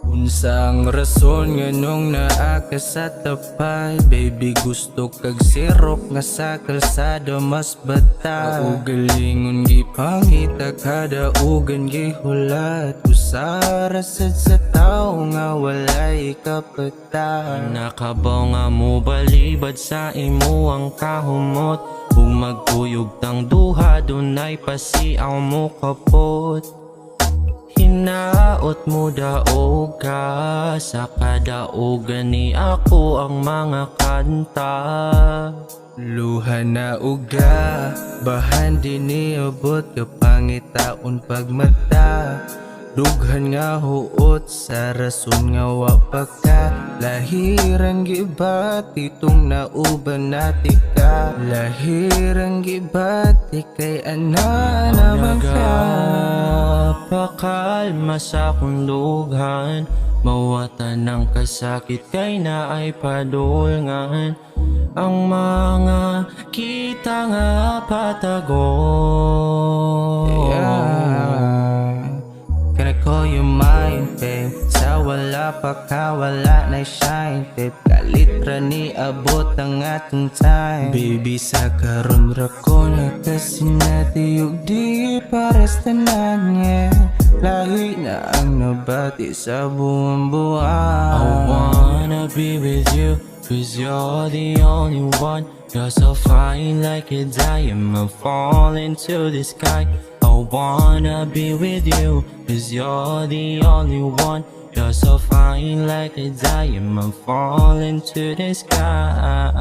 Unsang rason nga nung naa ka sa tapay, baby gusto kag sirop nga sa kalsada mas bata. Ugalingon gipangita kada ugan gihulat, usara sad sa tao nga walay kapata. Nakabaw nga mo balibad sa imo ang kahumot, kung magkuyog tang duha dunay pasiaw mo kapot. Hinaot mo daog ka sa kadaogan ni ako ang mga kanta. Luha na uga, bahan din niabot kapangitaon pagmata. Dughan nga huot sa rason nga wapaka, lahirang gibati tong nauban nati ka. Lahirang gibati kay ana naman ka. Pakalma sa akong lughan, mawatan ng kasakit kay na ay padulngan. Ang mga kita nga patagon. Can I call you mine, babe? Sa wala pa ka, wala na shine, babe. Kalitra ni abot ang atong time. Baby, sa karon ra ko na kasi natiyog di pares tanan, yeah. Lahi na ang nabati sa buong buwan. I wanna be with you, 'cause you're the only one. You're so fine like a diamond, fall into the sky. I wanna be with you, 'cause you're the only one. You're so fine like a diamond, fall into the sky.